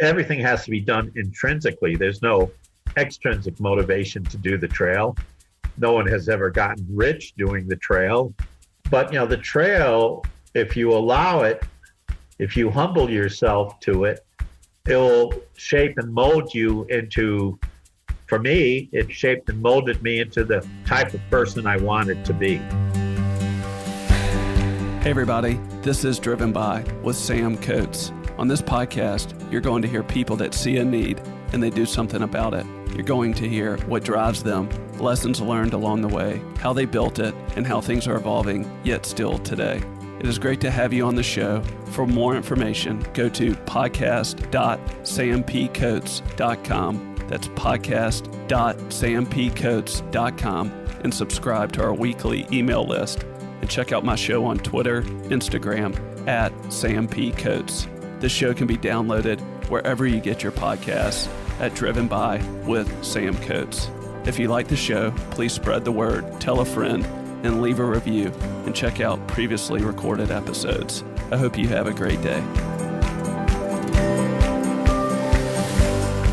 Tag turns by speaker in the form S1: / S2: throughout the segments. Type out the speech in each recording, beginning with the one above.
S1: everything has to be done intrinsically. There's no extrinsic motivation to do the trail. No one has ever gotten rich doing the trail. But, the trail, if you allow it, if you humble yourself to it, it'll shape and mold you into, for me, it shaped and molded me into the type of person I wanted to be.
S2: Hey everybody, this is Driven By with Sam Coates. On this podcast, you're going to hear people that see a need and they do something about it. You're going to hear what drives them, lessons learned along the way, how they built it, and how things are evolving yet still today. It is great to have you on the show. For more information, go to podcast.sampcoates.com. That's podcast.sampcoates.com and subscribe to our weekly email list. And check out my show on Twitter, Instagram, @SamPCoates. This show can be downloaded wherever you get your podcasts at Driven By with Sam Coates. If you like the show, please spread the word, tell a friend, and leave a review, and check out previously recorded episodes. I hope you have a great day.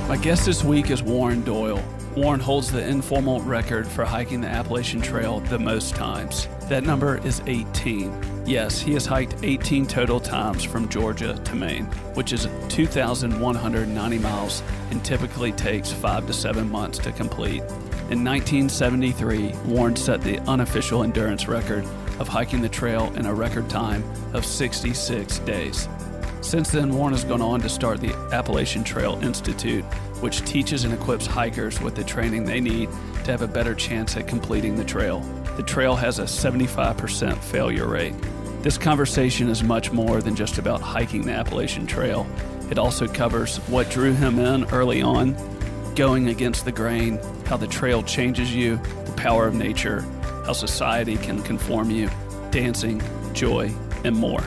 S2: My guest this week is Warren Doyle. Warren holds the informal record for hiking the Appalachian Trail the most times. That number is 18. Yes, he has hiked 18 total times from Georgia to Maine, which is 2,190 miles and typically takes 5 to 7 months to complete. In 1973, Warren set the unofficial endurance record of hiking the trail in a record time of 66 days. Since then, Warren has gone on to start the Appalachian Trail Institute, which teaches and equips hikers with the training they need to have a better chance at completing the trail. The trail has a 75% failure rate. This conversation is much more than just about hiking the Appalachian Trail. It also covers what drew him in early on, going against the grain, how the trail changes you, the power of nature, how society can conform you, dancing, joy, and more.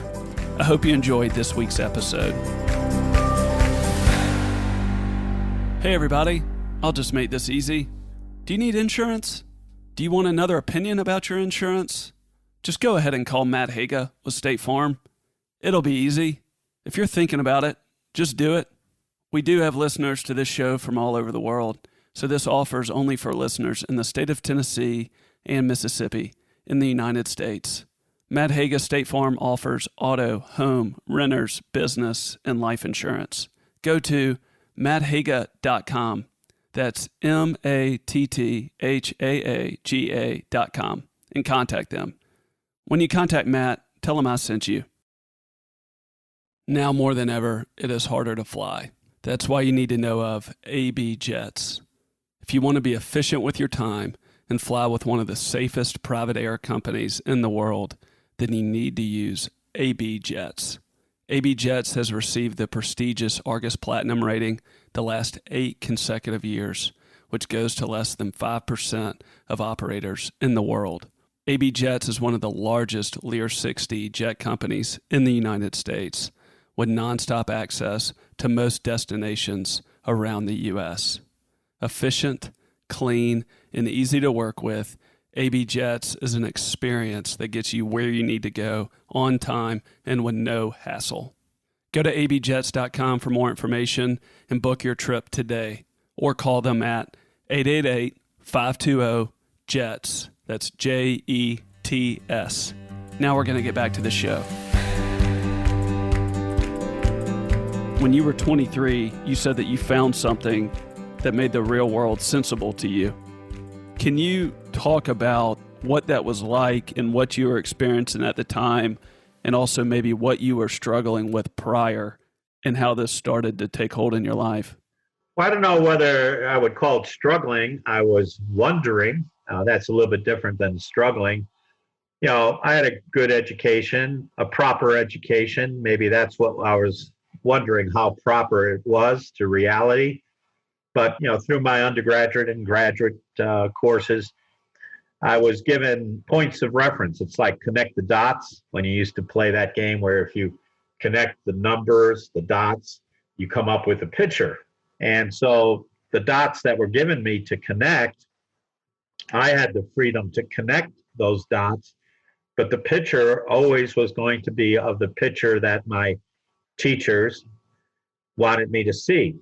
S2: I hope you enjoyed this week's episode. Hey everybody, I'll just make this easy. Do you need insurance? Do you want another opinion about your insurance? Just go ahead and call Matt Haga with State Farm. It'll be easy. If you're thinking about it, just do it. We do have listeners to this show from all over the world, so this offer is only for listeners in the state of Tennessee and Mississippi in the United States. Matt Haga State Farm offers auto, home, renters, business, and life insurance. Go to matthaga.com. That's matthaga.com and contact them. When you contact Matt, tell him I sent you. Now more than ever, it is harder to fly. That's why you need to know of AB Jets. If you want to be efficient with your time and fly with one of the safest private air companies in the world, then you need to use AB Jets. AB Jets has received the prestigious Argus Platinum rating the last 8 consecutive years, which goes to less than 5% of operators in the world. AB Jets is one of the largest Lear 60 jet companies in the United States, with nonstop access to most destinations around the U.S. Efficient, clean, and easy to work with, AB Jets is an experience that gets you where you need to go on time and with no hassle. Go to abjets.com for more information and book your trip today, or call them at 888-520-JETS. That's JETS. Now we're going to get back to the show. When you were 23, you said that you found something that made the real world sensible to you. Can you talk about what that was like and what you were experiencing at the time, and also maybe what you were struggling with prior and how this started to take hold in your life?
S1: Well, I don't know whether I would call it struggling. I was wondering. That's a little bit different than struggling. I had a good education, a proper education. Maybe that's what I was wondering, how proper it was to reality. But, through my undergraduate and graduate courses, I was given points of reference. It's like connect the dots when you used to play that game where if you connect the numbers, the dots, you come up with a picture. And so the dots that were given me to connect, I had the freedom to connect those dots, but the picture always was going to be of the picture that my teachers wanted me to see.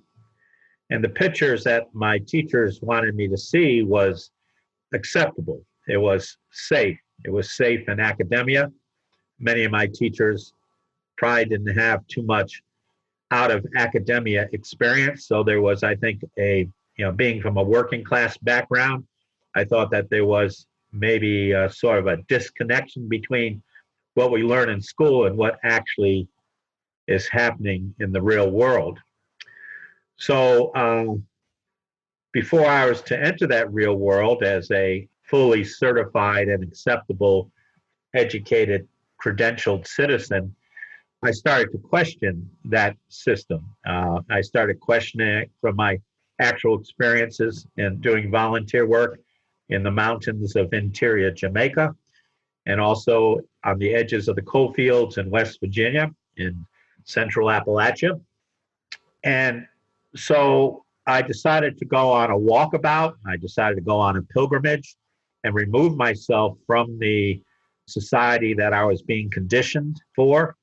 S1: And the pictures that my teachers wanted me to see was acceptable. It was safe. It was safe in academia. Many of my teachers probably didn't have too much out of academia experience. So there was, I think, being from a working class background, I thought that there was maybe sort of a disconnection between what we learn in school and what actually is happening in the real world. So before I was to enter that real world as a fully certified and acceptable, educated, credentialed citizen, I started to question that system. I started questioning it from my actual experiences in doing volunteer work in the mountains of interior Jamaica, and also on the edges of the coal fields in West Virginia, in central Appalachia. And so I decided to go on a walkabout. I decided to go on a pilgrimage and remove myself from the society that I was being conditioned for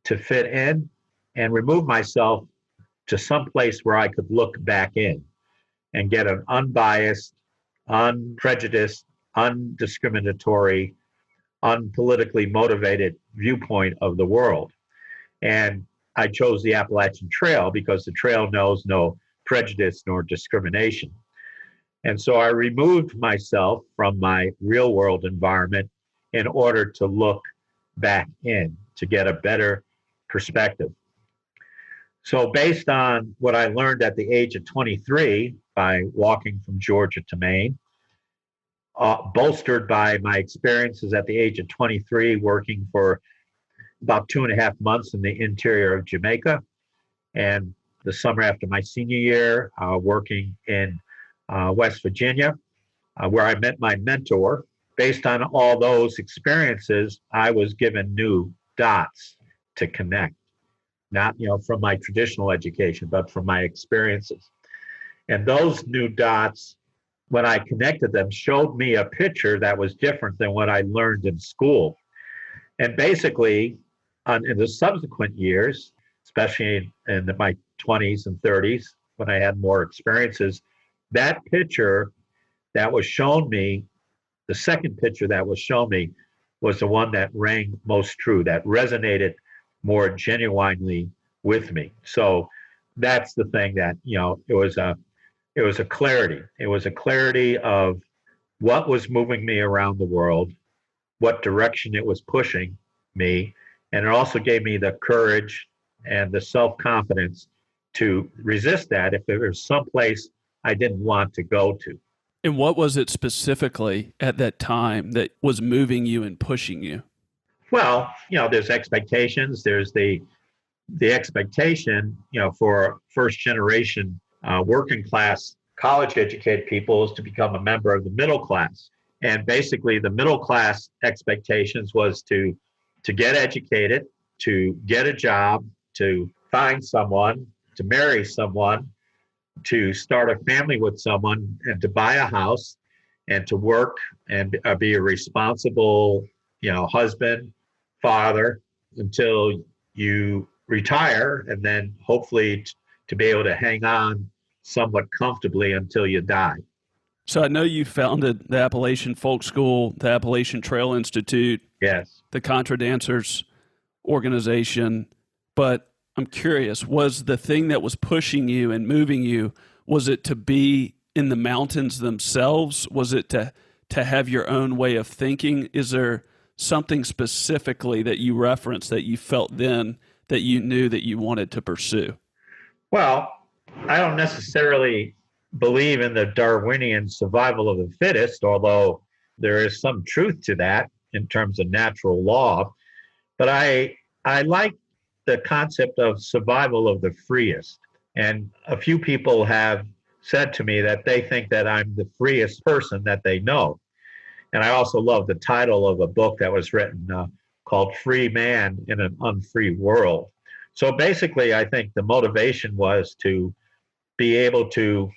S1: to fit in, and remove myself to some place where I could look back in and get an unbiased, unprejudiced, undiscriminatory, unpolitically motivated viewpoint of the world. And I chose the Appalachian Trail because the trail knows no prejudice nor discrimination. And so I removed myself from my real world environment in order to look back in, to get a better perspective. So based on what I learned at the age of 23 by walking from Georgia to Maine, bolstered by my experiences at the age of 23 working for about 2.5 months in the interior of Jamaica, and the summer after my senior year, working in West Virginia, where I met my mentor. Based on all those experiences, I was given new dots to connect, not from my traditional education, but from my experiences. And those new dots, when I connected them, showed me a picture that was different than what I learned in school. And basically, in the subsequent years, especially in my 20s and 30s, when I had more experiences, that picture that was shown me, the second picture that was shown me, was the one that rang most true, that resonated more genuinely with me. So that's the thing that, it was a clarity. It was a clarity of what was moving me around the world, what direction it was pushing me, and it also gave me the courage and the self-confidence to resist that if there was someplace I didn't want to go to.
S2: And what was it specifically at that time that was moving you and pushing you?
S1: Well, there's expectations. There's the expectation, for first generation working class college educated people is to become a member of the middle class. And basically the middle class expectations was to get educated, to get a job, to find someone, to marry someone, to start a family with someone, and to buy a house, and to work and be a responsible, husband, father, until you retire, and then hopefully to be able to hang on somewhat comfortably until you die.
S2: So I know you founded the Appalachian Folk School, the Appalachian Trail Institute,
S1: yes,
S2: the Contra Dancers organization, but I'm curious, was the thing that was pushing you and moving you, was it to be in the mountains themselves? Was it to have your own way of thinking? Is there something specifically that you referenced that you felt then that you knew that you wanted to pursue?
S1: Well, I don't necessarily believe in the Darwinian survival of the fittest, although there is some truth to that in terms of natural law. But I like the concept of survival of the freest. And a few people have said to me that they think that I'm the freest person that they know. And I also love the title of a book that was written called Free Man in an Unfree World. So basically, I think the motivation was to be able to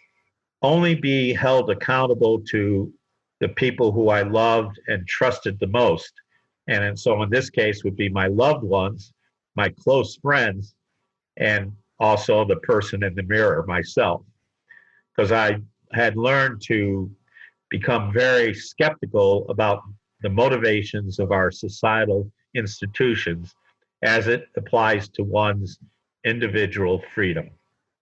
S1: only be held accountable to the people who I loved and trusted the most. And so in this case would be my loved ones, my close friends, and also the person in the mirror, myself, because I had learned to become very skeptical about the motivations of our societal institutions as it applies to one's individual freedom.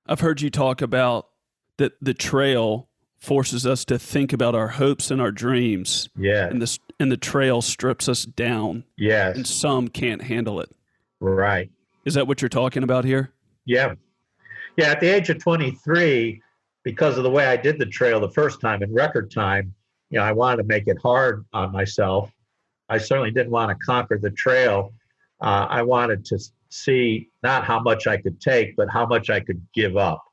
S2: I've heard you talk about that the trail forces us to think about our hopes and our dreams,
S1: Yes,
S2: and the trail strips us down, and
S1: yes,
S2: some can't handle it.
S1: right.
S2: Is that what you're talking about here?
S1: Yeah. Yeah, at the age of 23, because of the way I did the trail the first time in record time, I wanted to make it hard on myself. I certainly didn't want to conquer the trail. I wanted to see not how much I could take, but how much I could give up,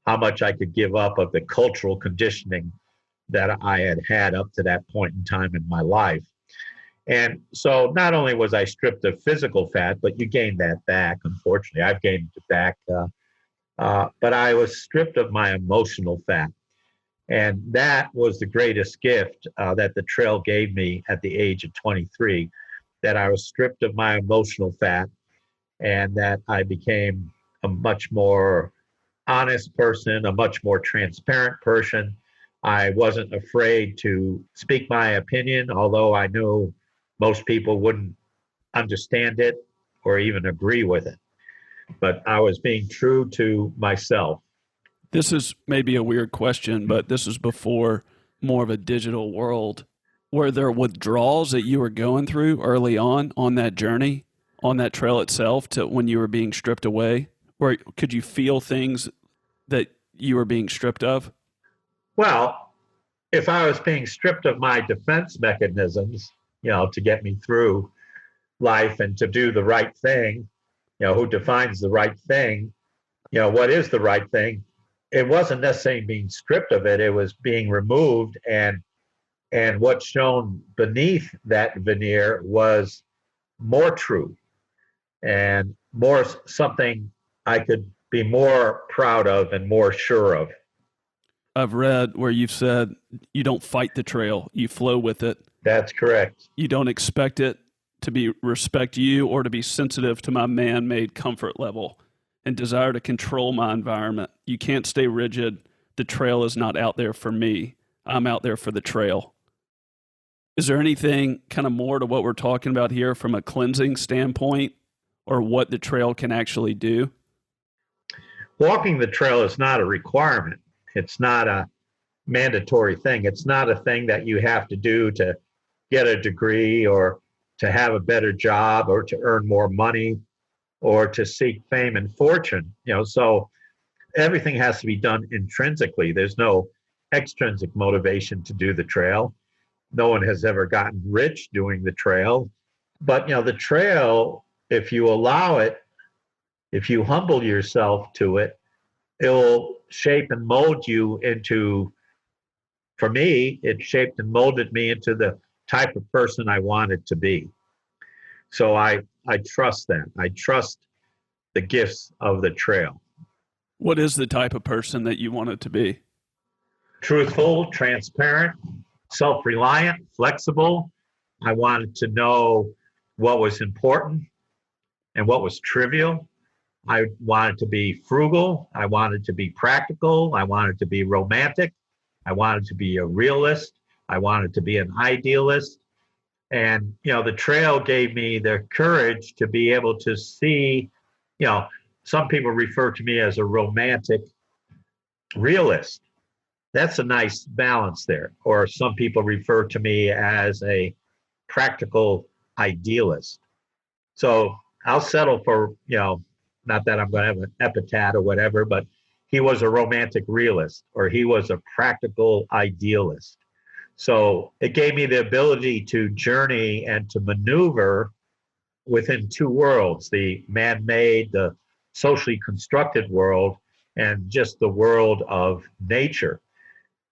S1: how much I could give up of the cultural conditioning that I had had up to that point in time in my life. And so not only was I stripped of physical fat, but you gain that back. Unfortunately, I've gained it back. But I was stripped of my emotional fat. And that was the greatest gift that the trail gave me at the age of 23, that I was stripped of my emotional fat and that I became a much more honest person, a much more transparent person. I wasn't afraid to speak my opinion, although I knew most people wouldn't understand it or even agree with it. But I was being true to myself.
S2: This is maybe a weird question, but this is before more of a digital world. Were there withdrawals that you were going through early on that journey, on that trail itself, to when you were being stripped away? Or could you feel things that you were being stripped of?
S1: Well, if I was being stripped of my defense mechanisms, to get me through life and to do the right thing, who defines the right thing, what is the right thing? It wasn't necessarily being stripped of it, it was being removed, and what's shown beneath that veneer was more true and more something I could be more proud of and more sure of.
S2: I've read where you've said you don't fight the trail, you flow with it.
S1: That's correct.
S2: You don't expect it to be respect you or to be sensitive to my man-made comfort level and desire to control my environment. You can't stay rigid. The trail is not out there for me. I'm out there for the trail. Is there anything kind of more to what we're talking about here from a cleansing standpoint, or what the trail can actually do?
S1: Walking the trail is not a requirement. It's not a mandatory thing. It's not a thing that you have to do to get a degree or to have a better job or to earn more money or to seek fame and fortune. So everything has to be done intrinsically. There's no extrinsic motivation to do the trail. No one has ever gotten rich doing the trail. But the trail, if you allow it, if you humble yourself to it, it will shape and mold you into, for me, it shaped and molded me into the type of person I wanted to be. So I trust that. I trust the gifts of the trail.
S2: What is the type of person that you want it to be?
S1: Truthful, transparent, self-reliant, flexible. I wanted to know what was important and what was trivial. I wanted to be frugal. I wanted to be practical. I wanted to be romantic. I wanted to be a realist. I wanted to be an idealist. And, the trail gave me the courage to be able to see, some people refer to me as a romantic realist. That's a nice balance there. Or some people refer to me as a practical idealist. So I'll settle for, not that I'm going to have an epithet or whatever, but he was a romantic realist or he was a practical idealist. So it gave me the ability to journey and to maneuver within two worlds, the man-made, the socially constructed world, and just the world of nature,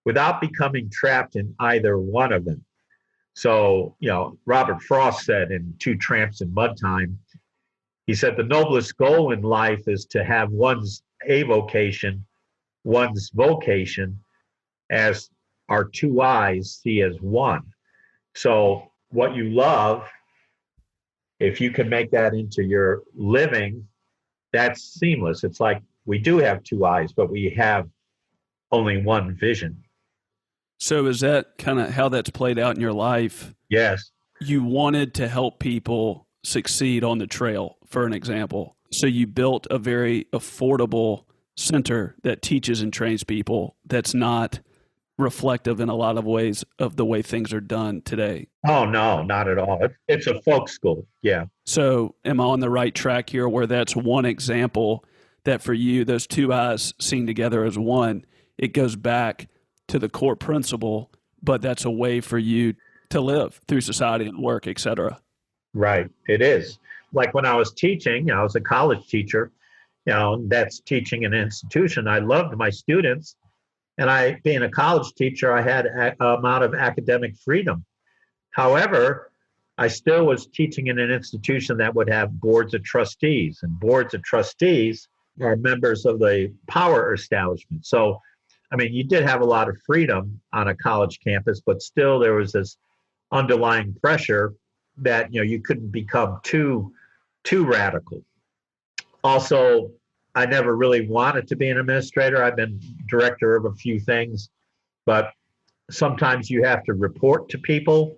S1: without becoming trapped in either one of them. So, Robert Frost said in Two Tramps in Mud Time, he said, the noblest goal in life is to have one's avocation, one's vocation, as our two eyes see as one. So what you love, if you can make that into your living, that's seamless. It's like we do have two eyes, but we have only one vision.
S2: So is that kind of how that's played out in your life?
S1: Yes.
S2: You wanted to help people succeed on the trail, for an example. So you built a very affordable center that teaches and trains people that's not reflective in a lot of ways of the way things are done today.
S1: Oh, no, not at all. It's a folk school. Yeah.
S2: So am I on the right track here where that's one example that for you, those two eyes seen together as one, it goes back to the core principle, but that's a way for you to live through society and work, et cetera.
S1: Right. It is. Like when I was teaching, I was a college teacher, that's teaching an institution. I loved my students. And being a college teacher, I had an amount of academic freedom. However, I still was teaching in an institution that would have boards of trustees, and boards of trustees are members of the power establishment. So, I mean, you did have a lot of freedom on a college campus, but still there was this underlying pressure that, you couldn't become too radical. Also, I never really wanted to be an administrator. I've been director of a few things, but sometimes you have to report to people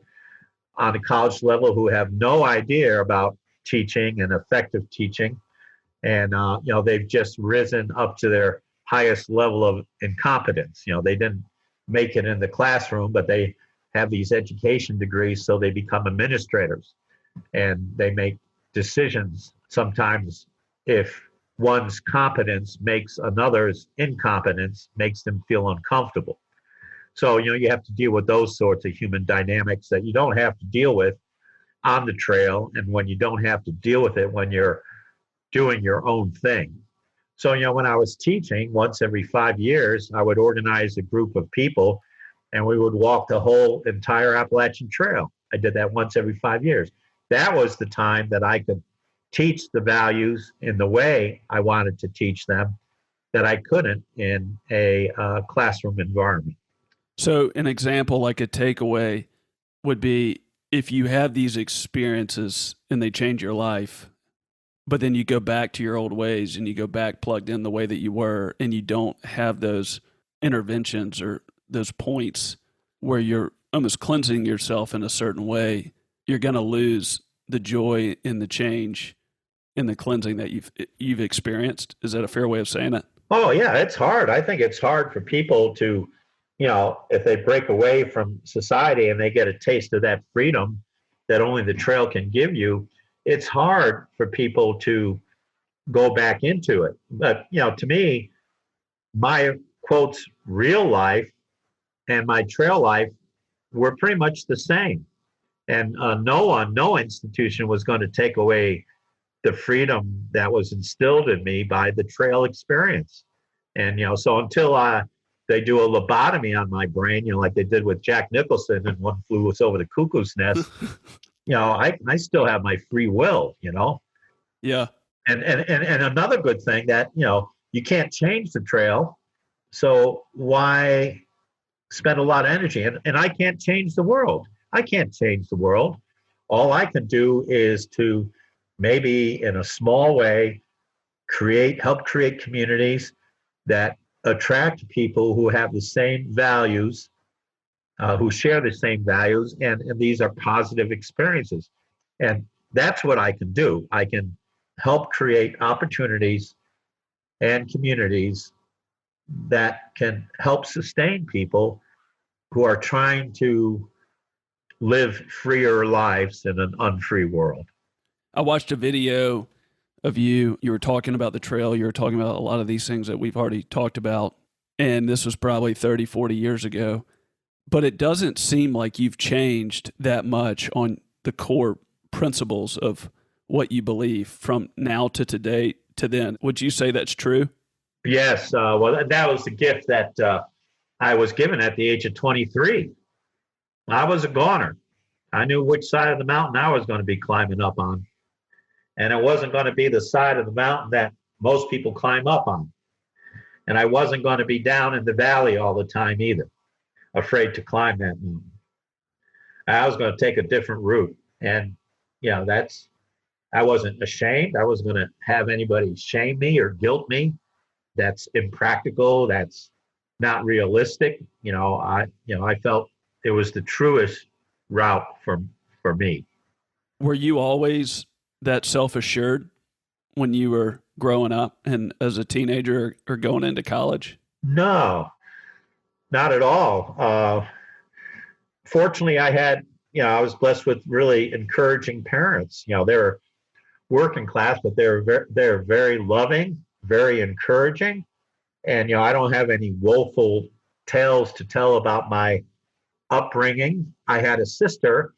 S1: on a college level who have no idea about teaching and effective teaching. And, they've just risen up to their highest level of incompetence. They didn't make it in the classroom, but they have these education degrees, so they become administrators. And they make decisions sometimes if one's competence makes another's incompetence, makes them feel uncomfortable. So, you have to deal with those sorts of human dynamics that you don't have to deal with on the trail, and when you don't have to deal with it when you're doing your own thing. So, when I was teaching, once every 5 years, I would organize a group of people and we would walk the whole entire Appalachian Trail. I did that once every 5 years. That was the time that I could teach the values in the way I wanted to teach them that I couldn't in a classroom environment.
S2: So an example, like a takeaway, would be if you have these experiences and they change your life, but then you go back to your old ways and you go back plugged in the way that you were, and you don't have those interventions or those points where you're almost cleansing yourself in a certain way, you're going to lose the joy in the change in the cleansing that you've experienced. Is that a fair way of saying it?
S1: Oh, yeah, it's hard. I think it's hard for people to, if they break away from society and they get a taste of that freedom that only the trail can give you, it's hard for people to go back into it. But, to me, my quotes, real life and my trail life were pretty much the same. And no institution was going to take away the freedom that was instilled in me by the trail experience. And, so until they do a lobotomy on my brain, like they did with Jack Nicholson and One Flew Over the Cuckoo's Nest, I still have my free will,
S2: Yeah.
S1: And another good thing that, you can't change the trail. So why spend a lot of energy? And I can't change the world. I can't change the world. All I can do is to maybe in a small way help create communities that attract people who have the same values, who share the same values, and these are positive experiences. And that's what I can do. I can help create opportunities and communities that can help sustain people who are trying to live freer lives in an unfree world.
S2: I watched a video of you. You were talking about the trail. You were talking about a lot of these things that we've already talked about. And this was probably 30, 40 years ago. But it doesn't seem like you've changed that much on the core principles of what you believe from now to today to then. Would you say that's true?
S1: Yes. Well, that was the gift that I was given at the age of 23. I was a goner. I knew which side of the mountain I was going to be climbing up on. And it wasn't going to be the side of the mountain that most people climb up on. And I wasn't going to be down in the valley all the time either, afraid to climb that mountain. I was going to take a different route. And, I wasn't ashamed. I wasn't going to have anybody shame me or guilt me. That's impractical. That's not realistic. I felt it was the truest route for me.
S2: Were you always that self-assured when you were growing up and as a teenager or going into college?
S1: No, not at all. Fortunately, I was blessed with really encouraging parents. They're working class, but they're very loving, very encouraging. And, I don't have any woeful tales to tell about my upbringing. I had a sister,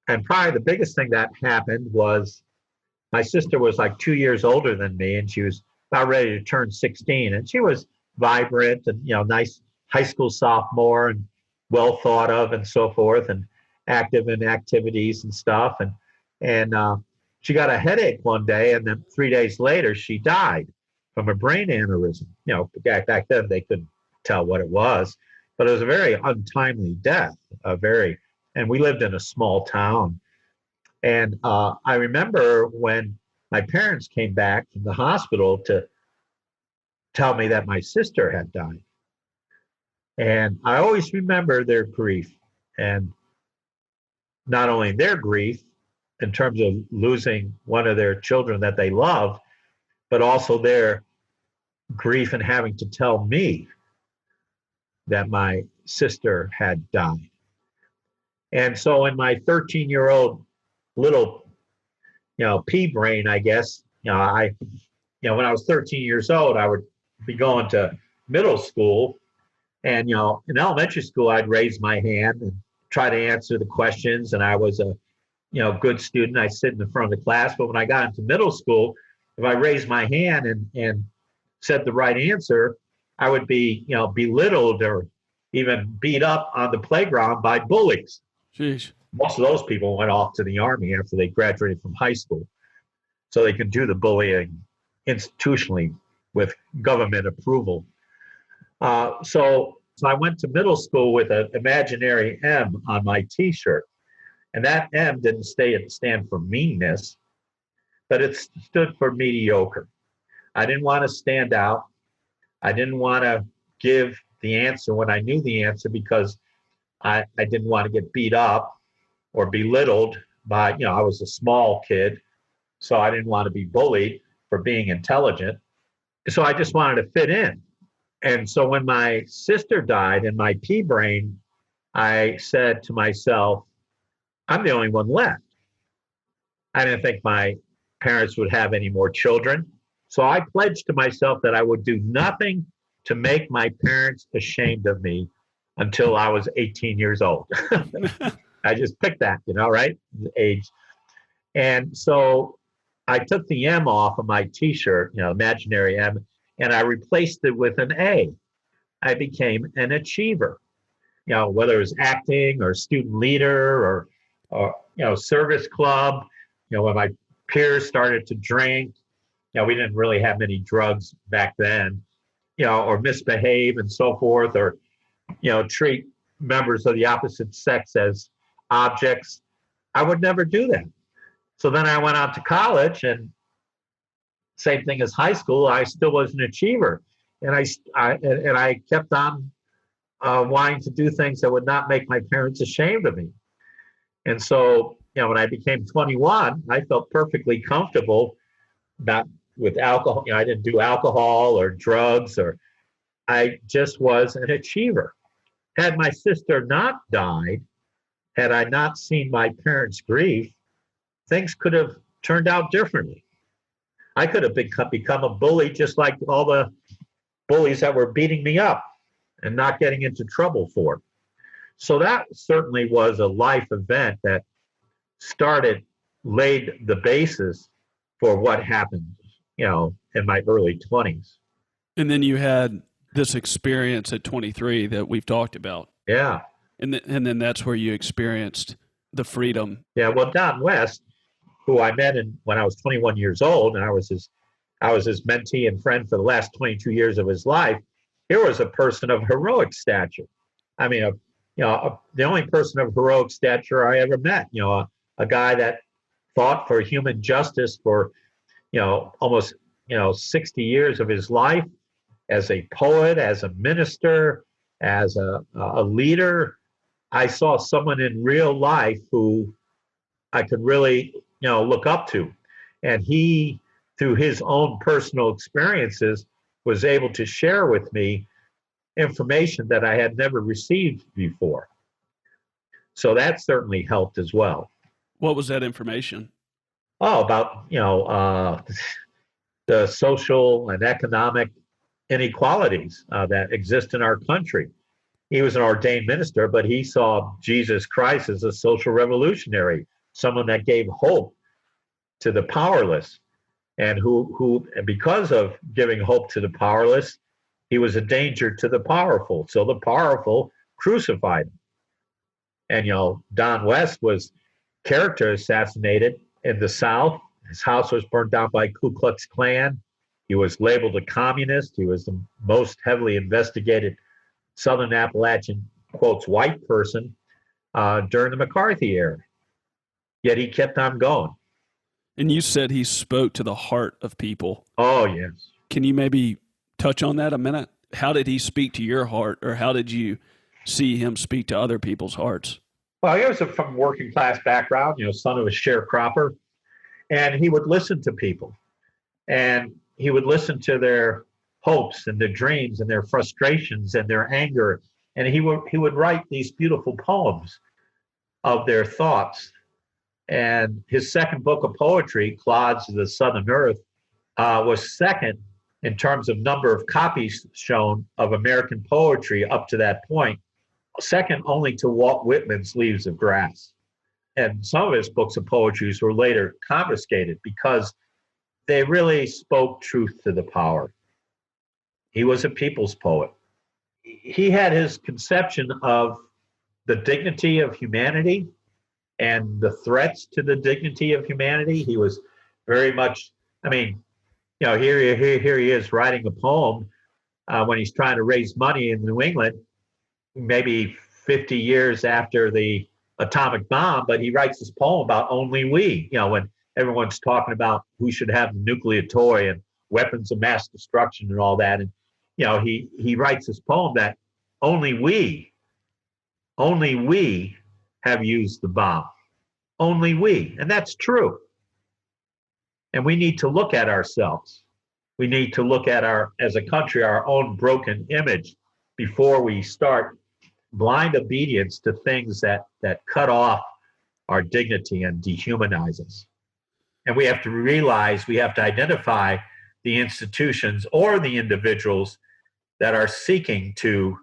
S1: and probably the biggest thing that happened was my sister was like 2 years older than me, and she was about ready to turn 16. And she was vibrant and, nice high school sophomore and well thought of and so forth and active in activities and stuff. And she got a headache one day, and then 3 days later, she died from a brain aneurysm. Back then they couldn't tell what it was, but it was a very untimely death. And we lived in a small town. And I remember when my parents came back from the hospital to tell me that my sister had died. And I always remember their grief, and not only their grief in terms of losing one of their children that they loved, but also their grief in having to tell me that my sister had died. And so in my 13-year-old little, pea brain, I guess, when I was 13 years old, I would be going to middle school. And, in elementary school, I'd raise my hand and try to answer the questions. And I was a, good student. I sit in the front of the class. But when I got into middle school, if I raised my hand and said the right answer, I would be, belittled or even beat up on the playground by bullies.
S2: Jeez.
S1: Most of those people went off to the Army after they graduated from high school, so they could do the bullying institutionally with government approval. So I went to middle school with an imaginary M on my T-shirt, and that M didn't stand for meanness, but it stood for mediocre. I didn't want to stand out. I didn't want to give the answer when I knew the answer because I didn't want to get beat up or belittled by, I was a small kid, so I didn't want to be bullied for being intelligent. So I just wanted to fit in. And so when my sister died in my pea brain, I said to myself, I'm the only one left. I didn't think my parents would have any more children. So I pledged to myself that I would do nothing to make my parents ashamed of me until I was 18 years old. I just picked that, right? Age. And so I took the M off of my T-shirt, imaginary M, and I replaced it with an A. I became an achiever, whether it was acting or student leader or service club, when my peers started to drink, we didn't really have many drugs back then, or misbehave and so forth, or, treat members of the opposite sex as objects. I would never do that. So then I went on to college, and same thing as high school, I still was an achiever. And I kept on wanting to do things that would not make my parents ashamed of me. And so, when I became 21, I felt perfectly comfortable not with alcohol. I didn't do alcohol or drugs, or I just was an achiever. Had my sister not died, had I not seen my parents' grief, things could have turned out differently. I could have become a bully just like all the bullies that were beating me up and not getting into trouble for it. So that certainly was a life event that laid the basis for what happened, in my early 20s.
S2: And then you had this experience at 23 that we've talked about.
S1: Yeah.
S2: And then that's where you experienced the freedom.
S1: Yeah. Well, Don West, who I met when I was 21 years old, and I was his mentee and friend for the last 22 years of his life. Here was a person of heroic stature. I mean, the only person of heroic stature I ever met. A guy that fought for human justice for, almost 60 years of his life, as a poet, as a minister, as a leader. I saw someone in real life who I could really, look up to. And he, through his own personal experiences, was able to share with me information that I had never received before. So that certainly helped as well.
S2: What was that information?
S1: Oh, about, the social and economic inequalities that exist in our country. He was an ordained minister, but he saw Jesus Christ as a social revolutionary, someone that gave hope to the powerless, and who because of giving hope to the powerless, he was a danger to the powerful. So the powerful crucified him. And Don West was character assassinated in the South. His house was burned down by Ku Klux Klan. He was labeled a communist. He was the most heavily investigated Southern Appalachian, quotes, white person during the McCarthy era. Yet he kept on going.
S2: And you said he spoke to the heart of people.
S1: Oh, yes.
S2: Can you maybe touch on that a minute? How did he speak to your heart, or how did you see him speak to other people's hearts?
S1: Well, he was from a working class background, son of a sharecropper. And he would listen to people. And he would listen to their hopes and their dreams and their frustrations and their anger. And he would write these beautiful poems of their thoughts. And his second book of poetry, Clods of the Southern Earth, was second in terms of number of copies shown of American poetry up to that point, second only to Walt Whitman's Leaves of Grass. And some of his books of poetry were later confiscated because they really spoke truth to the power. He was a people's poet. He had his conception of the dignity of humanity and the threats to the dignity of humanity. He was very much, here he is writing a poem when he's trying to raise money in New England, maybe 50 years after the atomic bomb, but he writes this poem about only we, when everyone's talking about who should have the nuclear toy and weapons of mass destruction and all that. And, he writes this poem that only we have used the bomb. Only we. And that's true. And we need to look at ourselves. We need to look at as a country, our own broken image before we start blind obedience to things that cut off our dignity and dehumanize us. And we have to realize, we have to identify the institutions or the individuals that are seeking to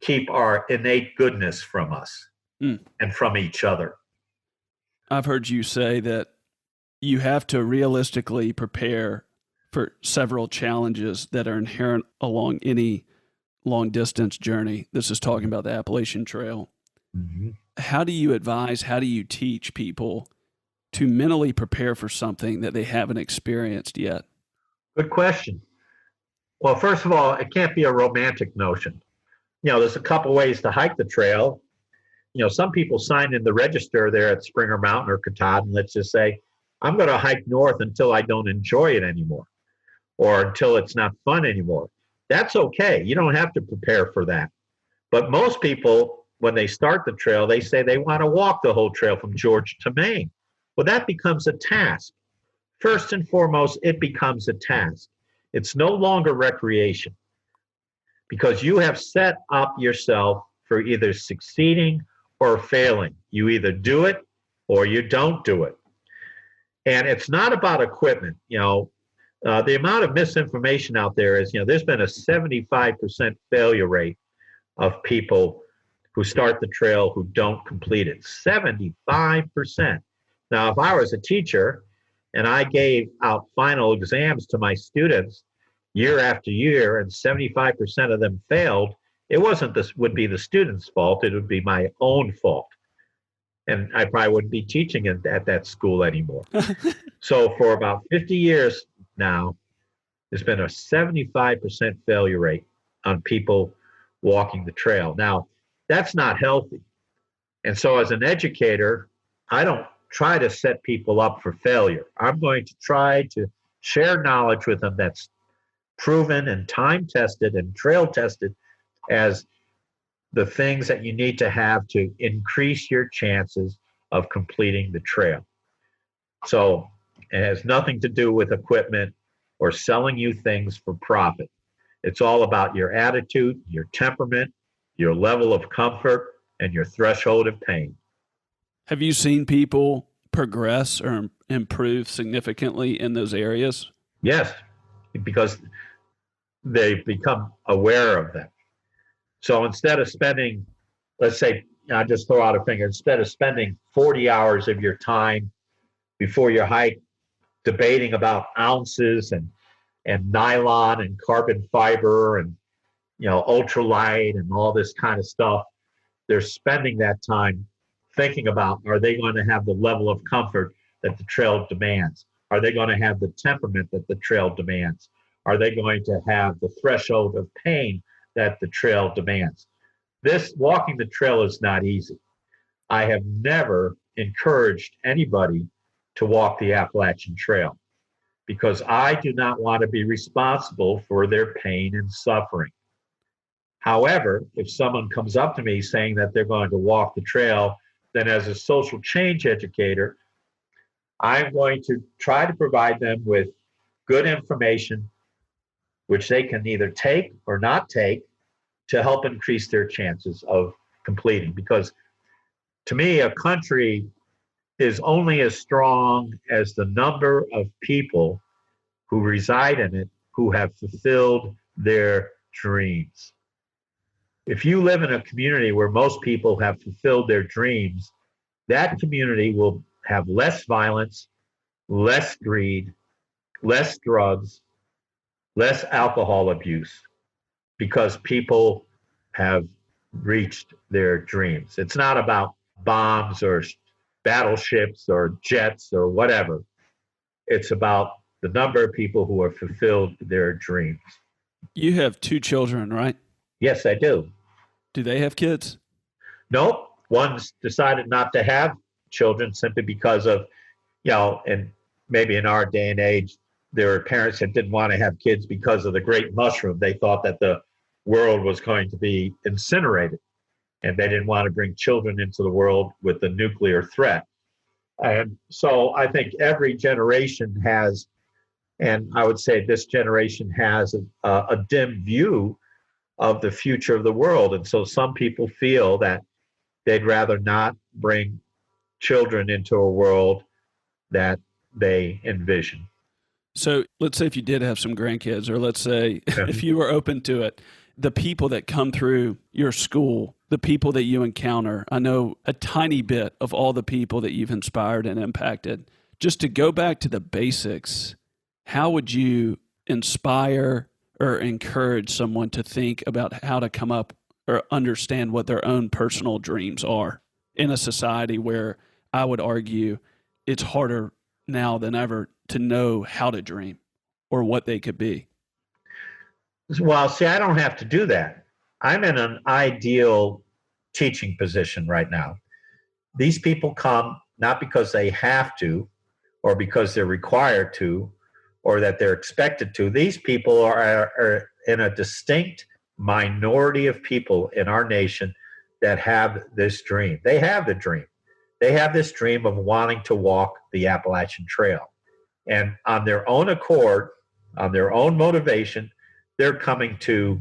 S1: keep our innate goodness from us and from each other.
S2: I've heard you say that you have to realistically prepare for several challenges that are inherent along any long distance journey. This is talking about the Appalachian Trail. Mm-hmm. How do you advise, how do you teach people to mentally prepare for something that they haven't experienced yet?
S1: Good question. Well, first of all, it can't be a romantic notion. There's a couple ways to hike the trail. Some people sign in the register there at Springer Mountain or Katahdin, let's just say, I'm going to hike north until I don't enjoy it anymore, or until it's not fun anymore. That's okay. You don't have to prepare for that. But most people, when they start the trail, they say they want to walk the whole trail from Georgia to Maine. Well, that becomes a task. First and foremost, it becomes a task. It's no longer recreation because you have set up yourself for either succeeding or failing. You either do it or you don't do it. And it's not about equipment. The amount of misinformation out there is, there's been a 75% failure rate of people who start the trail who don't complete it. 75%. Now, if I was a teacher and I gave out final exams to my students year after year and 75% of them failed, it would be the student's fault. It would be my own fault. And I probably wouldn't be teaching at that school anymore. So for about 50 years now, there's been a 75% failure rate on people walking the trail. Now, that's not healthy. And so as an educator, I don't try to set people up for failure. I'm going to try to share knowledge with them that's proven and time tested and trail tested as the things that you need to have to increase your chances of completing the trail. So it has nothing to do with equipment or selling you things for profit. It's all about your attitude, your temperament, your level of comfort, and your threshold of pain.
S2: Have you seen people progress or improve significantly in those areas?
S1: Yes, because they've become aware of them. So instead of spending, let's say, I just throw out a finger, instead of spending 40 hours of your time before your hike debating about ounces and nylon and carbon fiber and ultralight and all this kind of stuff, they're spending that time thinking about, are they going to have the level of comfort that the trail demands? Are they going to have the temperament that the trail demands? Are they going to have the threshold of pain that the trail demands? This walking the trail is not easy. I have never encouraged anybody to walk the Appalachian Trail because I do not want to be responsible for their pain and suffering. However, if someone comes up to me saying that they're going to walk the trail, then as a social change educator, I'm going to try to provide them with good information, which they can either take or not take to help increase their chances of completing. Because to me, a country is only as strong as the number of people who reside in it who have fulfilled their dreams. If you live in a community where most people have fulfilled their dreams, that community will have less violence, less greed, less drugs, less alcohol abuse, because people have reached their dreams. It's not about bombs or battleships or jets or whatever. It's about the number of people who have fulfilled their dreams.
S2: You have 2 children, right?
S1: Yes, I do.
S2: Do they have kids?
S1: Nope. One's decided not to have children simply because of, and maybe in our day and age, there were parents that didn't want to have kids because of the great mushroom. They thought that the world was going to be incinerated, and they didn't want to bring children into the world with the nuclear threat. And so I think every generation has, and I would say this generation has a dim view of the future of the world. And so some people feel that they'd rather not bring children into a world that they envision.
S2: So let's say if you did have some grandkids, or let's say if you were open to it, the people that come through your school, the people that you encounter, I know a tiny bit of all the people that you've inspired and impacted. Just to go back to the basics, how would you inspire or encourage someone to think about how to come up or understand what their own personal dreams are in a society where I would argue it's harder now than ever to know how to dream or what they could be?
S1: Well, see, I don't have to do that. I'm in an ideal teaching position right now. These people come not because they have to or because they're required to or that they're expected to. These people are in a distinct minority of people in our nation that have this dream. They have the dream. They have this dream of wanting to walk the Appalachian Trail. And on their own accord, on their own motivation, they're coming to,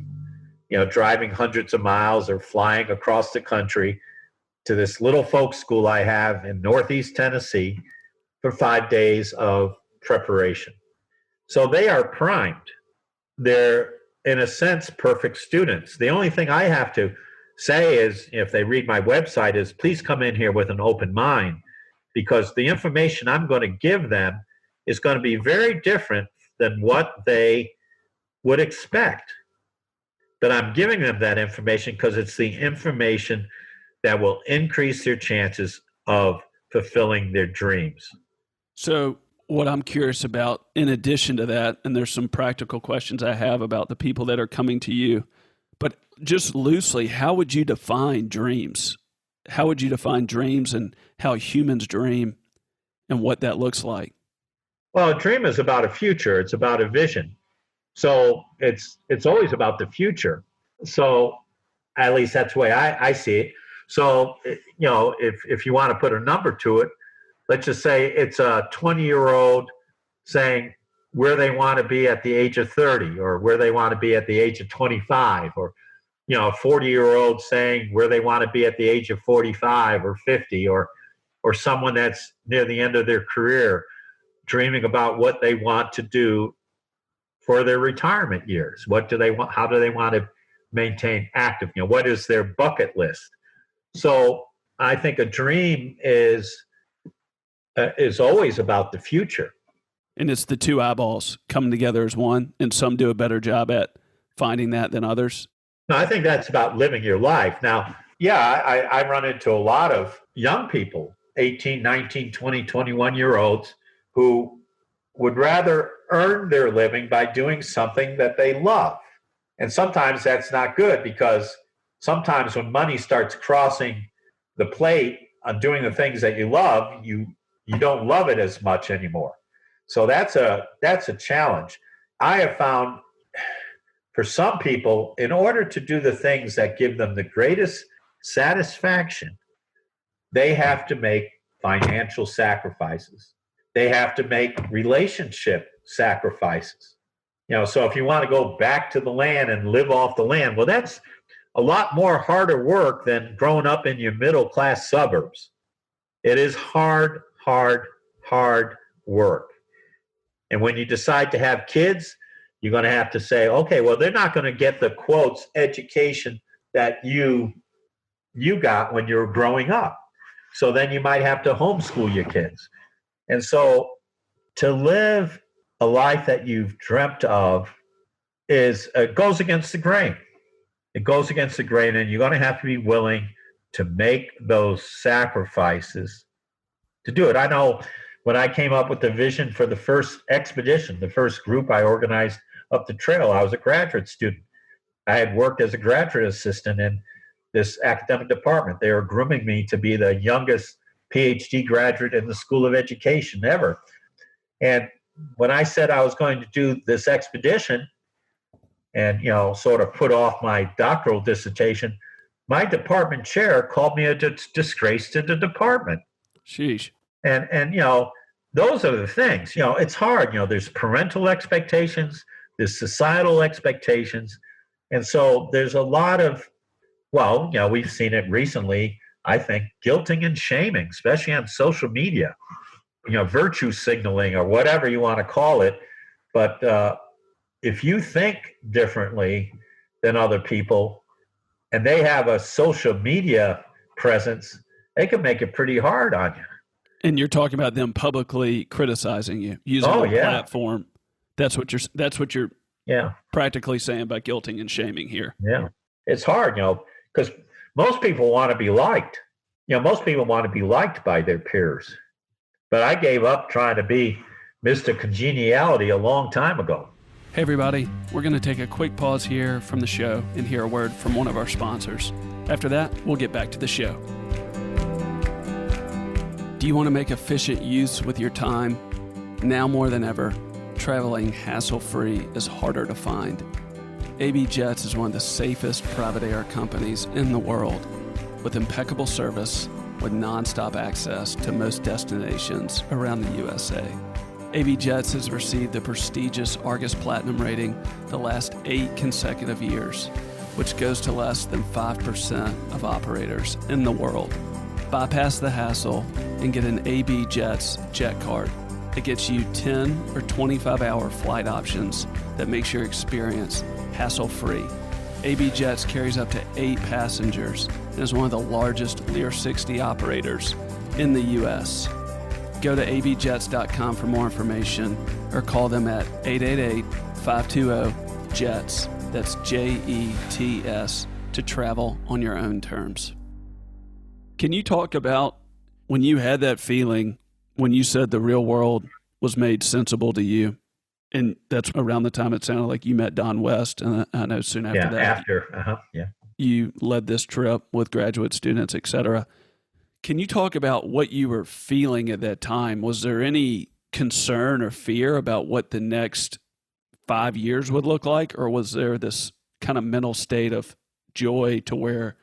S1: driving hundreds of miles or flying across the country to this little folk school I have in Northeast Tennessee for 5 days of preparation. So they are primed. They're, in a sense, perfect students. The only thing I have to say is, if they read my website, is please come in here with an open mind, because the information I'm going to give them is going to be very different than what they would expect. But I'm giving them that information because it's the information that will increase their chances of fulfilling their dreams.
S2: So what I'm curious about, in addition to that, and there's some practical questions I have about the people that are coming to you, but just loosely, how would you define dreams? How would you define dreams and how humans dream and what that looks like?
S1: Well, a dream is about a future. It's about a vision. So it's always about the future. So at least that's the way I see it. So if you want to put a number to it, let's just say it's a 20-year-old saying where they want to be at the age of 30, or where they want to be at the age of 25, or a 40-year-old saying where they want to be at the age of 45 or 50, or someone that's near the end of their career dreaming about what they want to do for their retirement years. What do they want? How do they want to maintain active? What is their bucket list? So I think a dream is always about the future.
S2: And it's the two eyeballs coming together as one, and some do a better job at finding that than others.
S1: No, I think that's about living your life. Now, yeah, I run into a lot of young people, 18, 19, 20, 21-year-olds, who would rather earn their living by doing something that they love. And sometimes that's not good, because sometimes when money starts crossing the plate on doing the things that you love, you don't love it as much anymore. So that's a challenge. I have found for some people, in order to do the things that give them the greatest satisfaction, they have to make financial sacrifices. They have to make relationship sacrifices. So if you want to go back to the land and live off the land, well, that's a lot more harder work than growing up in your middle-class suburbs. It is hard work. And when you decide to have kids, you're going to have to say, okay, well, they're not going to get the quotes education that you got when you were growing up. So then you might have to homeschool your kids. And so to live a life that you've dreamt of goes against the grain. It goes against the grain, and you're going to have to be willing to make those sacrifices to do it. I know when I came up with the vision for the first expedition, the first group I organized up the trail, I was a graduate student. I had worked as a graduate assistant in this academic department. They were grooming me to be the youngest PhD graduate in the School of Education ever. And when I said I was going to do this expedition and, sort of put off my doctoral dissertation, my department chair called me a disgrace to the department.
S2: Sheesh.
S1: And those are the things. It's hard. There's parental expectations, there's societal expectations. And so there's a lot of, we've seen it recently, I think, guilting and shaming, especially on social media, virtue signaling or whatever you want to call it. But if you think differently than other people and they have a social media presence, they can make it pretty hard on you.
S2: And you're talking about them publicly criticizing you, using a platform. That's what you're practically saying by guilting and shaming here.
S1: Yeah. It's hard, because most people want to be liked. Most people want to be liked by their peers. But I gave up trying to be Mr. Congeniality a long time ago.
S2: Hey, everybody. We're going to take a quick pause here from the show and hear a word from one of our sponsors. After that, we'll get back to the show. Do you want to make efficient use with your time? Now more than ever, traveling hassle-free is harder to find. AB Jets is one of the safest private air companies in the world, with impeccable service, with nonstop access to most destinations around the USA. AB Jets has received the prestigious Argus Platinum rating the last 8 consecutive years, which goes to less than 5% of operators in the world. Bypass the hassle and get an AB Jets Jet Card. It gets you 10 or 25-hour flight options that makes your experience hassle-free. AB Jets carries up to 8 passengers and is one of the largest Lear 60 operators in the U.S. Go to abjets.com for more information or call them at 888-520-JETS. That's JETS to travel on your own terms. Can you talk about when you had that feeling, when you said the real world was made sensible to you? And that's around the time it sounded like you met Don West, and I know soon after that. You led this trip with graduate students, et cetera. Can you talk about what you were feeling at that time? Was there any concern or fear about what the next 5 years would look like? Or was there this kind of mental state of joy to where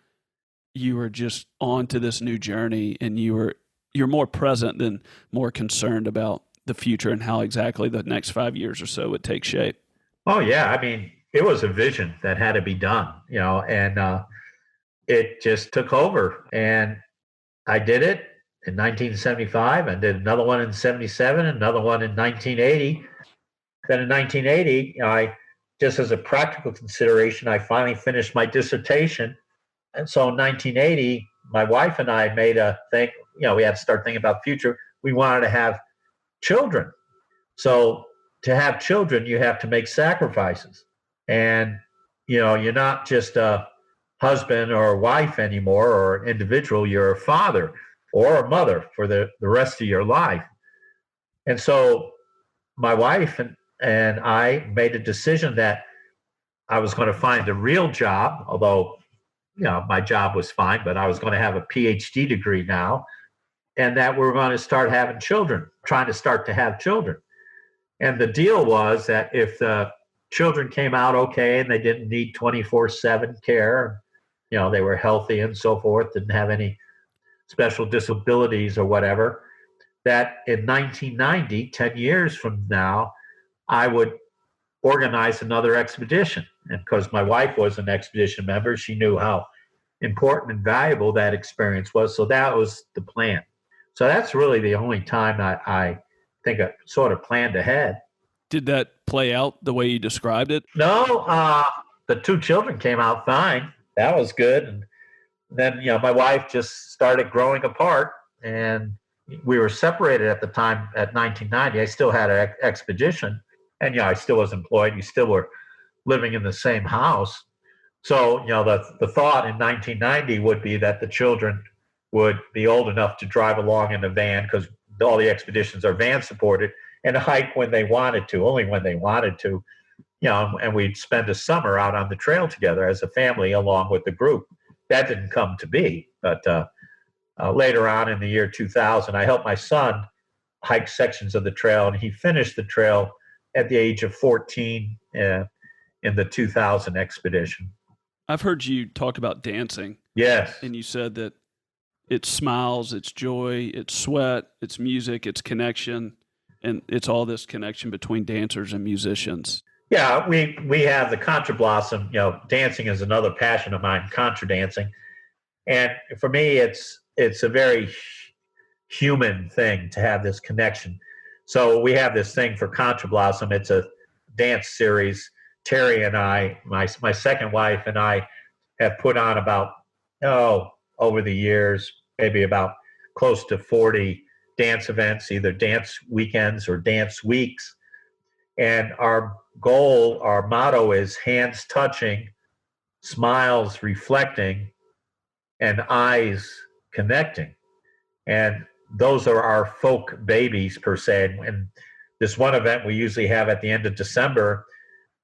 S2: you were just on to this new journey and you're more present than more concerned about the future and how exactly the next 5 years or so would take shape?
S1: Oh yeah, I mean, it was a vision that had to be done, and it just took over. And I did it in 1975. I did another one in 77, another one in 1980. Then in 1980, I just as a practical consideration, I finally finished my dissertation. And so in 1980, my wife and I made a thing, we had to start thinking about the future. We wanted to have children. So to have children, you have to make sacrifices. And, you're not just a husband or a wife anymore or an individual, you're a father or a mother for the rest of your life. And so my wife and I made a decision that I was going to find a real job, although, my job was fine, but I was going to have a PhD degree now, and that we're going to start having children, trying to start to have children. And the deal was that if the children came out okay and they didn't need 24/7 care, they were healthy and so forth, didn't have any special disabilities or whatever, that in 1990, 10 years from now, I would organize another expedition. And because my wife was an expedition member, she knew how important and valuable that experience was. So that was the plan. So that's really the only time that I think I sort of planned ahead.
S2: Did that play out the way you described it?
S1: No, the two children came out fine. That was good. And then, my wife just started growing apart, and we were separated at the time at 1990. I still had an expedition, and I still was employed. We still were living in the same house. So, the thought in 1990 would be that the children would be old enough to drive along in a van, because all the expeditions are van supported, and hike when they wanted to, only when they wanted to, and we'd spend a summer out on the trail together as a family along with the group. That didn't come to be, but later on in the year 2000, I helped my son hike sections of the trail, and he finished the trail at the age of 14 in the 2000 expedition.
S2: I've heard you talk about dancing.
S1: Yes.
S2: And you said that it's smiles, it's joy, it's sweat, it's music, it's connection, and it's all this connection between dancers and musicians.
S1: Yeah, we have the Contra Blossom. Dancing is another passion of mine, contra dancing. And for me, it's a very human thing to have this connection. So we have this thing for Contra Blossom. It's a dance series. Terry and I, my second wife and I, have put on about, over the years, maybe about close to 40 dance events, either dance weekends or dance weeks. And our goal, our motto is hands touching, smiles reflecting, and eyes connecting. And those are our folk babies, per se. And this one event we usually have at the end of December,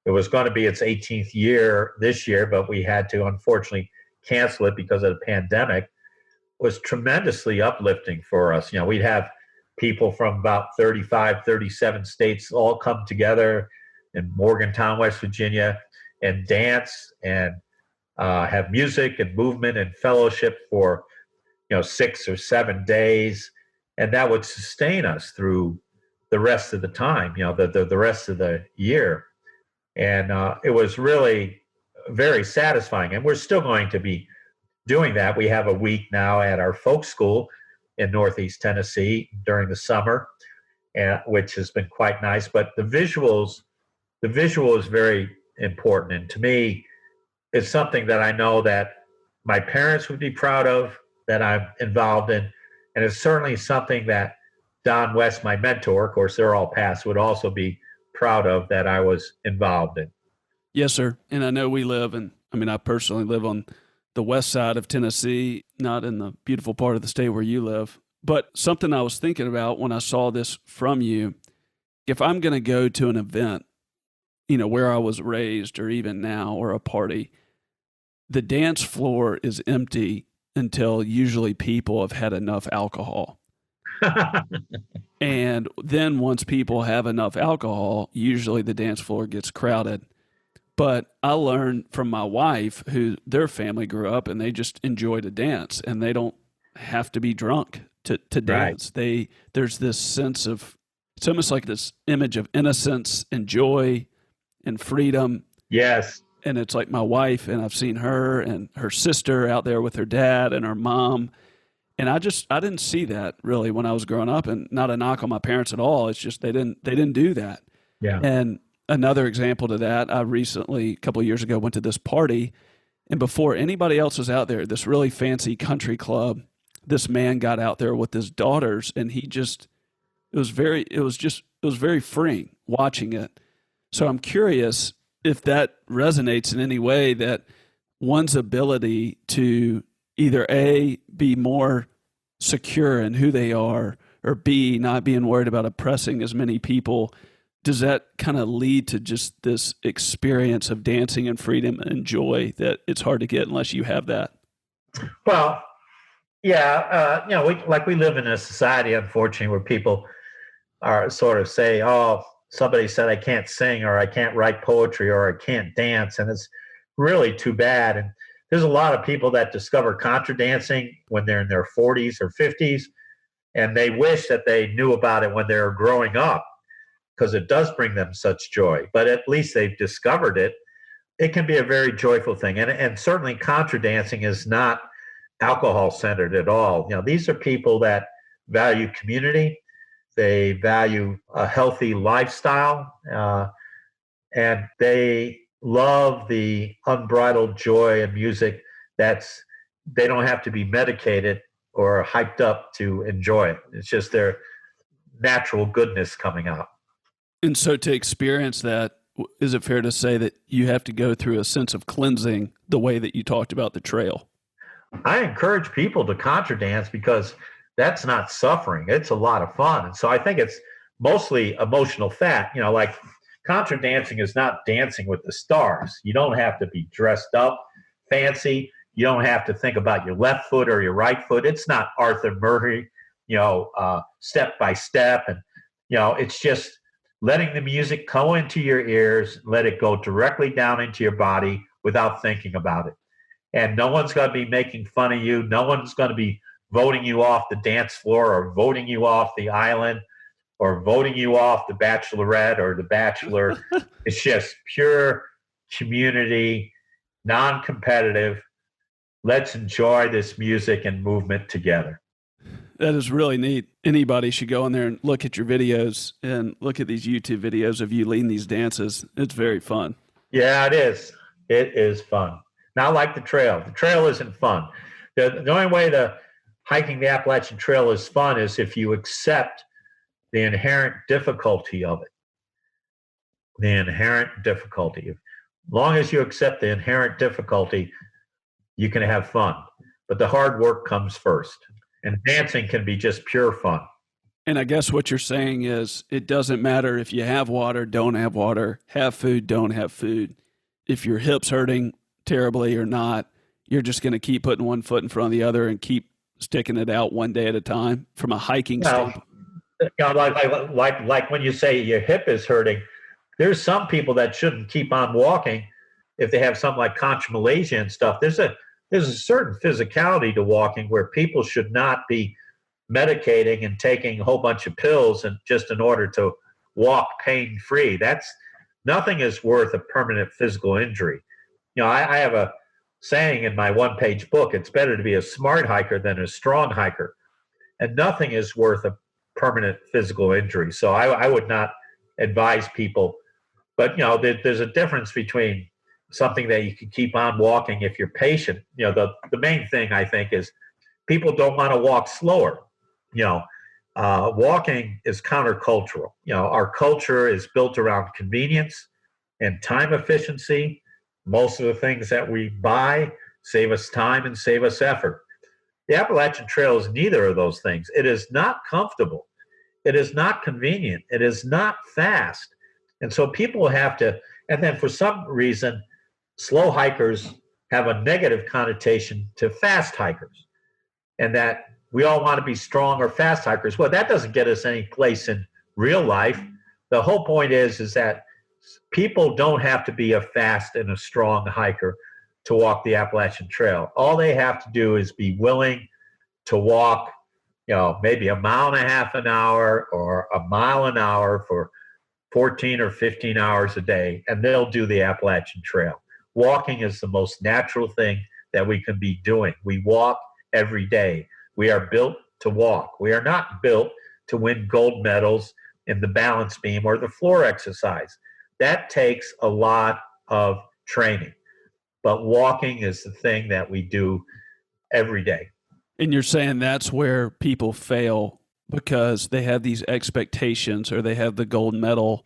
S1: it was going to be its 18th year this year, but we had to unfortunately cancel it because of the pandemic, was tremendously uplifting for us. We'd have people from about 35, 37 states all come together in Morgantown, West Virginia, and dance and have music and movement and fellowship for 6 or 7 days, and that would sustain us through the rest of the time, the rest of the year. And it was really very satisfying, and we're still going to be doing that. We have a week now at our folk school in Northeast Tennessee during the summer, which has been quite nice. But the visual is very important, and to me, it's something that I know that my parents would be proud of, that I'm involved in, and it's certainly something that Don West, my mentor, of course, they're all past, would also be proud of, that I was involved in.
S2: Yes, sir. And I know I personally live on the west side of Tennessee, not in the beautiful part of the state where you live. But something I was thinking about when I saw this from you, if I'm going to go to an event, where I was raised or even now, or a party, the dance floor is empty until usually people have had enough alcohol. And then once people have enough alcohol, usually the dance floor gets crowded. But I learned from my wife, who their family grew up and they just enjoy to dance and they don't have to be drunk to
S1: Right.
S2: dance. There's this sense of, it's almost like this image of innocence and joy and freedom.
S1: Yes.
S2: And it's like my wife, and I've seen her and her sister out there with her dad and her mom. And I didn't see that really when I was growing up, and not a knock on my parents at all. It's just they didn't do that.
S1: Yeah.
S2: And another example to that, I recently, a couple of years ago, went to this party, and before anybody else was out there, this really fancy country club, this man got out there with his daughters, and it was very freeing watching it. So I'm curious if that resonates in any way, that one's ability to either A, be more secure in who they are, or B, not being worried about oppressing as many people. Does that kind of lead to just this experience of dancing and freedom and joy that it's hard to get unless you have that?
S1: Well, yeah, we live in a society, unfortunately, where people are sort of say, "Oh, somebody said I can't sing, or I can't write poetry, or I can't dance," and it's really too bad. And there's a lot of people that discover contra dancing when they're in their 40s or 50s, and they wish that they knew about it when they were growing up because it does bring them such joy. But at least they've discovered it. It can be a very joyful thing, and certainly contra dancing is not alcohol centered at all. These are people that value community. They value a healthy lifestyle, and they love the unbridled joy and music they don't have to be medicated or hyped up to enjoy it. It's just their natural goodness coming out.
S2: And so to experience that, is it fair to say that you have to go through a sense of cleansing the way that you talked about the trail?
S1: I encourage people to contra dance because that's not suffering. It's a lot of fun. And so I think it's mostly emotional fat. Like contra dancing is not dancing with the stars. You don't have to be dressed up fancy. You don't have to think about your left foot or your right foot. It's not Arthur Murray, step by step. And, it's just letting the music go into your ears, let it go directly down into your body without thinking about it. And no one's going to be making fun of you. No one's going to be voting you off the dance floor or voting you off the island or voting you off the bachelorette or the bachelor. It's just pure community, non-competitive. Let's enjoy this music and movement together.
S2: That is really neat. Anybody should go in there and look at your videos and look at these YouTube videos of you leading these dances. It's very fun.
S1: Yeah, it is. It is fun. Not like the trail. The trail isn't fun. The only way the hiking the Appalachian Trail is fun is if you accept the inherent difficulty of it. The inherent difficulty. As long as you accept the inherent difficulty, you can have fun. But the hard work comes first. And dancing can be just pure fun.
S2: And I guess what you're saying is it doesn't matter if you have water, don't have water, have food, don't have food. If your hip's hurting terribly or not, you're just going to keep putting one foot in front of the other and keep sticking it out one day at a time from a hiking standpoint.
S1: Like when you say your hip is hurting, there's some people that shouldn't keep on walking if they have something like chondromalacia and stuff. There's a certain physicality to walking where people should not be medicating and taking a whole bunch of pills and just in order to walk pain free. Nothing is worth a permanent physical injury. I have a saying in my one-page book, it's better to be a smart hiker than a strong hiker. And nothing is worth a permanent physical injury. So I would not advise people. But, there's a difference between something that you can keep on walking if you're patient. The main thing, I think, is people don't want to walk slower. Walking is countercultural. Our culture is built around convenience and time efficiency. Most of the things that we buy save us time and save us effort. The Appalachian Trail is neither of those things. It is not comfortable. It is not convenient. It is not fast. And so people have to, and then for some reason, slow hikers have a negative connotation to fast hikers. And that we all want to be strong or fast hikers. Well, that doesn't get us any place in real life. The whole point is that people don't have to be a fast and a strong hiker to walk the Appalachian Trail. All they have to do is be willing to walk, maybe 1.5 miles an hour or 1 mile an hour for 14 or 15 hours a day, and they'll do the Appalachian Trail. Walking is the most natural thing that we can be doing. We walk every day. We are built to walk. We are not built to win gold medals in the balance beam or the floor exercise. That takes a lot of training. But walking is the thing that we do every day.
S2: And you're saying that's where people fail because they have these expectations or they have the gold medal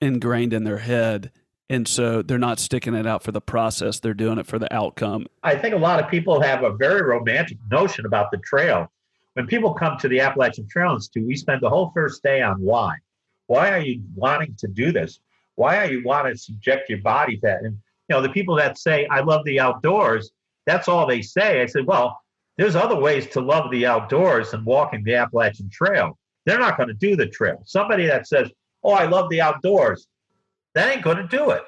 S2: ingrained in their head. And so they're not sticking it out for the process. They're doing it for the outcome.
S1: I think a lot of people have a very romantic notion about the trail. When people come to the Appalachian Trail Institute, we spend the whole first day on why. Why are you wanting to do this? Why are you wanting to subject your body to that? And, the people that say, I love the outdoors, that's all they say. I said, well, there's other ways to love the outdoors than walking the Appalachian Trail. They're not going to do the trail. Somebody that says, oh, I love the outdoors, that ain't going to do it.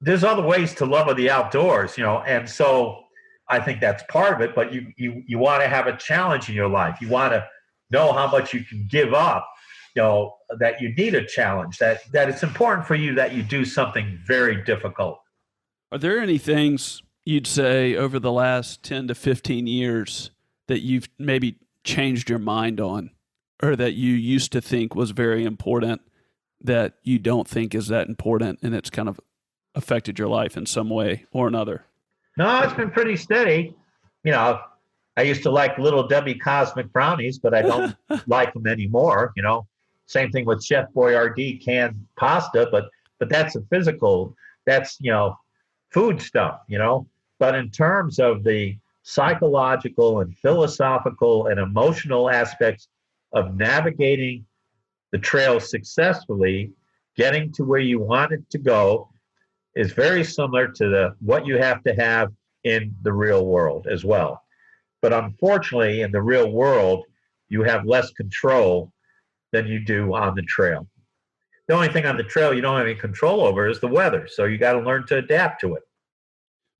S1: There's other ways to love the outdoors, and so I think that's part of it, but you want to have a challenge in your life. You want to know how much you can give up, that you need a challenge, that it's important for you that you do something very difficult.
S2: Are there any things you'd say over the last 10 to 15 years that you've maybe changed your mind on, or that you used to think was very important that you don't think is that important, and it's kind of affected your life in some way or another?
S1: No, it's been pretty steady. I used to like Little Debbie Cosmic Brownies, but I don't like them anymore. Same thing with Chef Boyardee canned pasta, but that's a physical, that's, food stuff, But in terms of the psychological and philosophical and emotional aspects of navigating the trail successfully, getting to where you want it to go, is very similar to what you have to have in the real world as well. But unfortunately, in the real world, you have less control than you do on the trail. The only thing on the trail you don't have any control over is the weather. So you got to learn to adapt to it.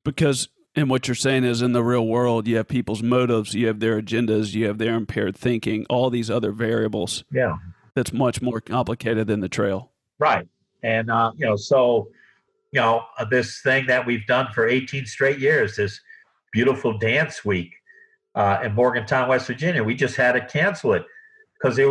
S2: Because, and what you're saying is, in the real world, you have people's motives, you have their agendas, you have their impaired thinking, all these other variables.
S1: Yeah.
S2: That's much more complicated than the trail.
S1: Right. And, this thing that we've done for 18 straight years, this beautiful dance week in Morgantown, West Virginia, we just had to cancel it because it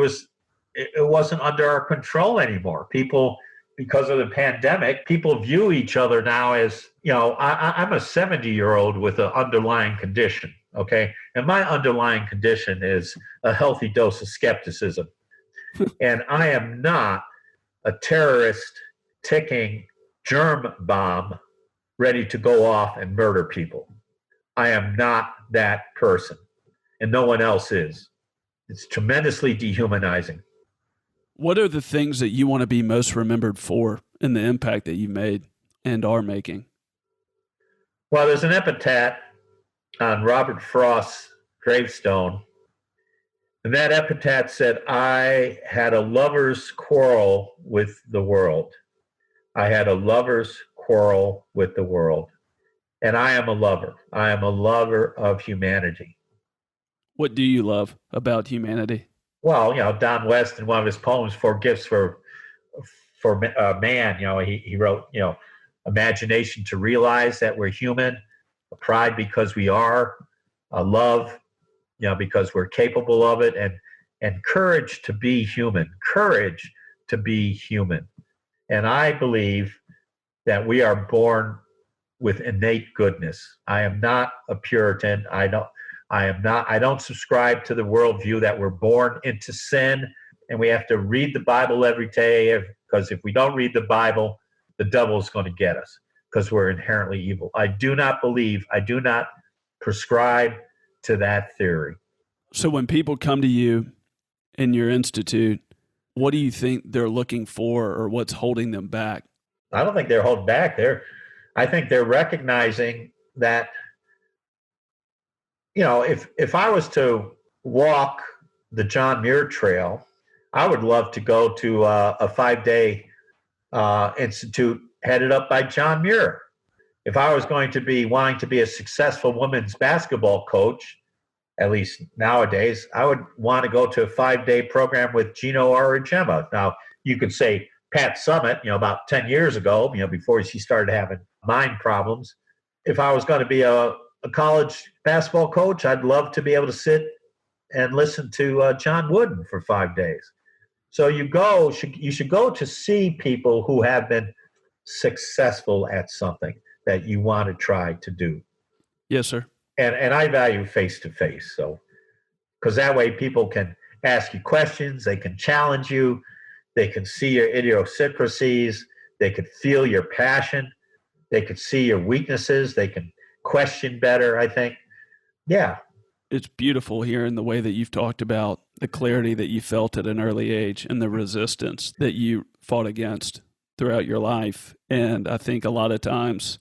S1: wasn't under our control anymore. People, because of the pandemic, people view each other now as, I'm a 70-year-old with an underlying condition, okay? And my underlying condition is a healthy dose of skepticism. And I am not a terrorist ticking germ bomb ready to go off and murder people. I am not that person, and no one else is. It's tremendously dehumanizing.
S2: What are the things that you want to be most remembered for and the impact that you made and are making?
S1: Well, there's an epitaph on Robert Frost's gravestone, and that epitaph said, I had a lover's quarrel with the world. I had a lover's quarrel with the world. And I am a lover. I am a lover of humanity.
S2: What do you love about humanity?
S1: Well, Don West, in one of his poems, Four Gifts for Man, he wrote, imagination to realize that we're human, pride because we are, love, because we're capable of it, and courage to be human, courage to be human. And I believe that we are born with innate goodness. I am not a Puritan. I don't subscribe to the worldview that we're born into sin and we have to read the Bible every day, because if we don't read the Bible, the devil is going to get us because we're inherently evil. I do not prescribe to that theory.
S3: So when people come to you in your institute, what do you think they're looking for, or what's holding them back?
S1: I don't think they're holding back. I think they're recognizing that, if I was to walk the John Muir Trail, I would love to go to a 5-day institute headed up by John Muir. If I was going to be wanting to be a successful women's basketball coach, at least nowadays, I would want to go to a 5-day program with Gino Aurigemma. Now, you could say Pat Summitt, about 10 years ago, before she started having mind problems. If I was going to be a college basketball coach, I'd love to be able to sit and listen to John Wooden for 5 days. So you should go to see people who have been successful at something that you want to try to do.
S3: Yes, sir.
S1: And I value face-to-face. So, because that way people can ask you questions, they can challenge you, they can see your idiosyncrasies, they can feel your passion, they can see your weaknesses, they can question better, I think. Yeah.
S3: It's beautiful hearing the way that you've talked about the clarity that you felt at an early age and the resistance that you fought against throughout your life. And I think a lot of times,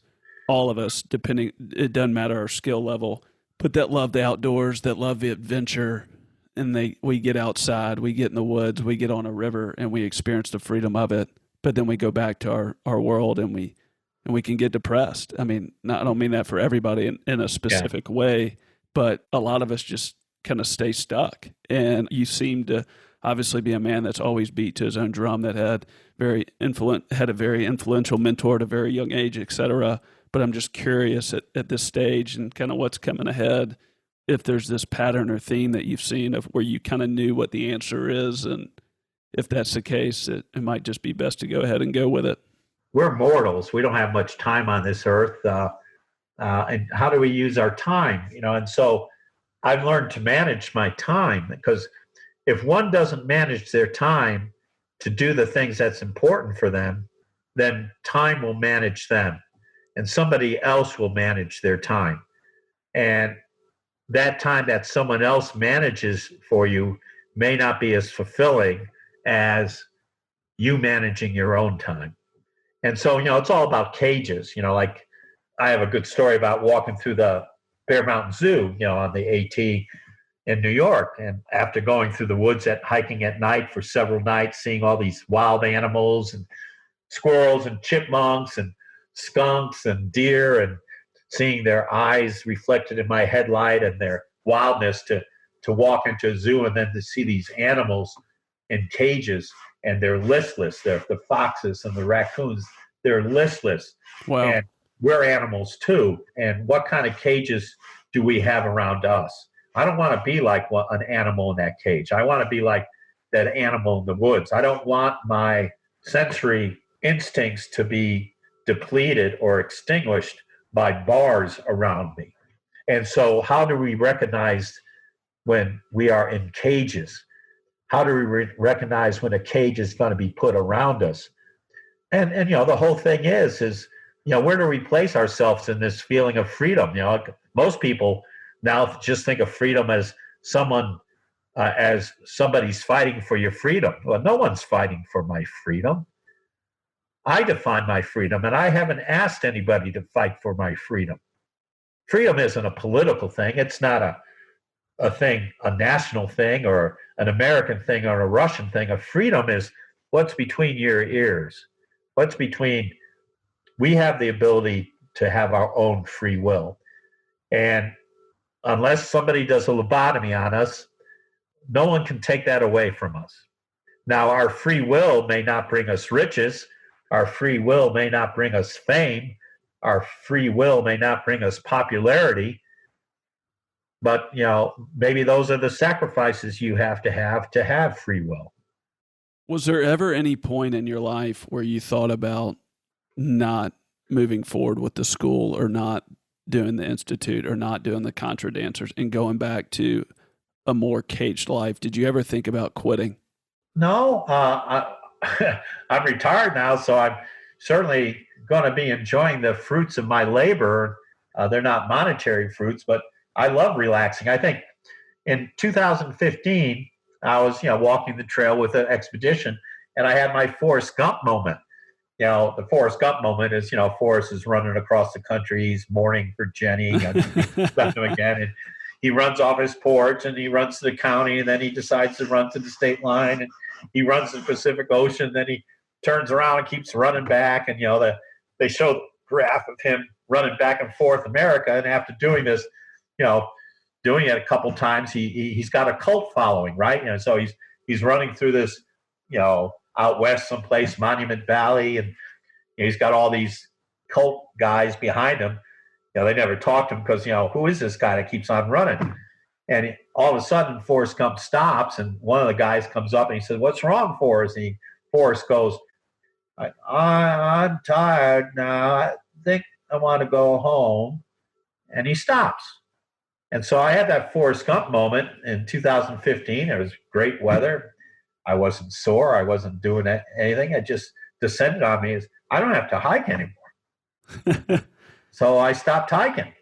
S3: all of us, it doesn't matter our skill level, but that love the outdoors, that love the adventure, and we get outside, we get in the woods, we get on a river, and we experience the freedom of it. But then we go back to our world, and we can get depressed. I mean, I don't mean that for everybody in a specific way, but a lot of us just kind of stay stuck. And you seem to obviously be a man that's always beat to his own drum, that had a very influential mentor at a very young age, et cetera. But I'm just curious at this stage and kind of what's coming ahead, if there's this pattern or theme that you've seen of where you kind of knew what the answer is. And if that's the case, it might just be best to go ahead and go with it.
S1: We're mortals. We don't have much time on this earth. And how do we use our time? And so I've learned to manage my time, because if one doesn't manage their time to do the things that's important for them, then time will manage them. And somebody else will manage their time. And that time that someone else manages for you may not be as fulfilling as you managing your own time. And so, it's all about cages. Like I have a good story about walking through the Bear Mountain Zoo, on the AT in New York. And after going through the woods hiking at night for several nights, seeing all these wild animals and squirrels and chipmunks and skunks and deer, and seeing their eyes reflected in my headlight and their wildness, to walk into a zoo and then to see these animals in cages, and they're listless. They're the foxes and the raccoons. They're listless.
S3: Wow.
S1: And we're animals too. And what kind of cages do we have around us? I don't want to be like an animal in that cage. I want to be like that animal in the woods. I don't want my sensory instincts to be depleted or extinguished by bars around me. And so how do we recognize when we are in cages? How do we recognize when a cage is going to be put around us? And the whole thing is where do we place ourselves in this feeling of freedom? Most people now just think of freedom as somebody's fighting for your freedom. Well, no one's fighting for my freedom. I define my freedom, and I haven't asked anybody to fight for my freedom. Freedom isn't a political thing. It's not a thing, a national thing or an American thing or a Russian thing. A freedom is what's between your ears. We have the ability to have our own free will. And unless somebody does a lobotomy on us, no one can take that away from us. Now, our free will may not bring us riches. Our free will may not bring us fame. Our free will may not bring us popularity. But, maybe those are the sacrifices you have to have free will.
S3: Was there ever any point in your life where you thought about not moving forward with the school, or not doing the institute, or not doing the contra dancers, and going back to a more caged life? Did you ever think about quitting?
S1: No, I'm retired now, so I'm certainly going to be enjoying the fruits of my labor. They're not monetary fruits, but I love relaxing. I think in 2015, I was, walking the trail with an expedition, and I had my Forrest Gump moment. The Forrest Gump moment is, Forrest is running across the country. He's mourning for Jenny and left him again. And, he runs off his porch and he runs to the county, and then he decides to run to the state line, and he runs to the Pacific Ocean. Then he turns around and keeps running back. And, they show the graph of him running back and forth America. And after doing this, doing it a couple times, he's got a cult following, right? So he's running through this, out west someplace, Monument Valley, and he's got all these cult guys behind him. They never talk to him because, who is this guy that keeps on running? And all of a sudden, Forrest Gump stops, and one of the guys comes up and he says, "What's wrong, Forrest?" And Forrest goes, I'm tired now. I think I want to go home. And he stops. And so I had that Forrest Gump moment in 2015. It was great weather. I wasn't sore. I wasn't doing anything. It just descended on me as I don't have to hike anymore. So I stopped hiking,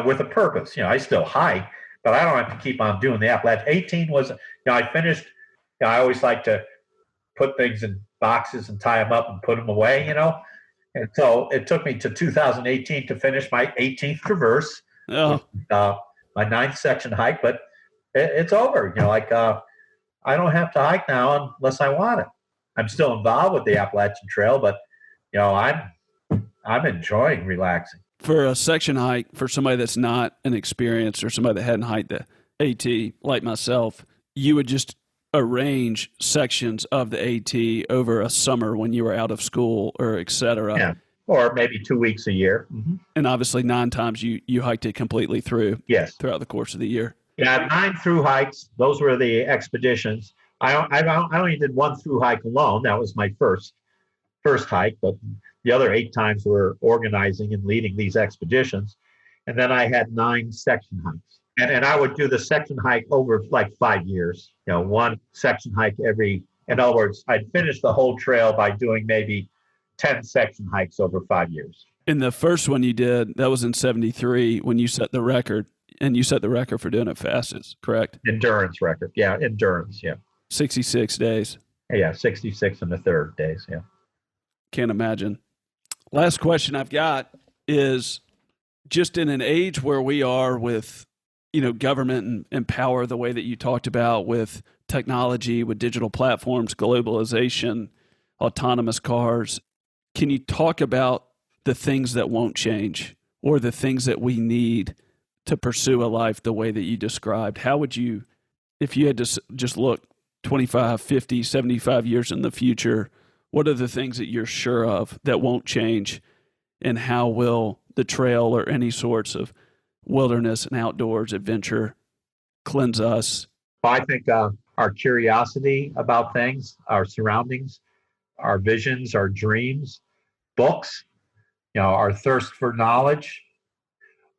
S1: with a purpose. I still hike, but I don't have to keep on doing the Appalachian. 18 was, I finished. I always like to put things in boxes and tie them up and put them away, And so it took me to 2018 to finish my 18th traverse, my 9th section hike, but it's over. I don't have to hike now unless I want it. I'm still involved with the Appalachian Trail, but I'm enjoying relaxing.
S3: For a section hike, for somebody that's not an experienced or somebody that hadn't hiked the AT like myself, you would just arrange sections of the AT over a summer when you were out of school or et cetera.
S1: Yeah. Or maybe 2 weeks a year. Mm-hmm.
S3: And obviously 9 times you hiked it completely through.
S1: Yes.
S3: Throughout the course of the year.
S1: Yeah, 9 through hikes. Those were the expeditions. I only did 1 through hike alone. That was my first hike, but the other 8 times were organizing and leading these expeditions. And then I had 9 section hikes. And I would do the section hike over like 5 years, 1 section hike in other words, I'd finish the whole trail by doing maybe 10 section hikes over 5 years.
S3: And the first one you did, that was in 73 when you set the record, and you set the record for doing it fastest, correct?
S1: Endurance record. Yeah. Endurance. Yeah.
S3: 66 days.
S1: Yeah. 66 and a third days. Yeah.
S3: Can't imagine. Last question I've got is just in an age where we are with, government and power, the way that you talked about with technology, with digital platforms, globalization, autonomous cars. Can you talk about the things that won't change or the things that we need to pursue a life the way that you described? How would you, if you had to just look 25, 50, 75 years in the future, what are the things that you're sure of that won't change? And how will the trail or any sorts of wilderness and outdoors adventure cleanse us?
S1: I think our curiosity about things, our surroundings, our visions, our dreams, books, our thirst for knowledge,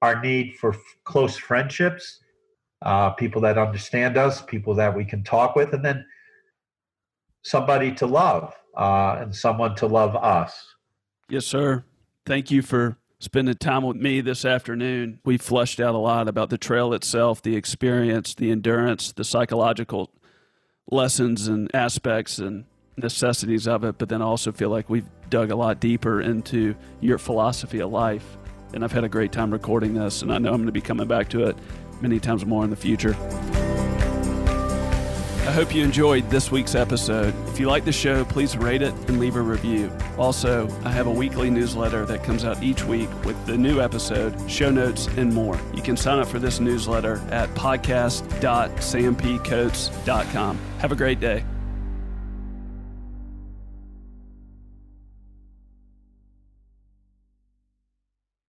S1: our need for close friendships, people that understand us, people that we can talk with, and then somebody to love and someone to love us.
S3: Yes, sir. Thank you for spending time with me this afternoon. We fleshed out a lot about the trail itself, the experience, the endurance, the psychological lessons and aspects and necessities of it, but then I also feel like we've dug a lot deeper into your philosophy of life. And I've had a great time recording this, and I know I'm going to be coming back to it many times more in the future. I hope you enjoyed this week's episode. If you like the show, please rate it and leave a review. Also, I have a weekly newsletter that comes out each week with the new episode, show notes, and more. You can sign up for this newsletter at podcast.sampcoates.com. Have a great day.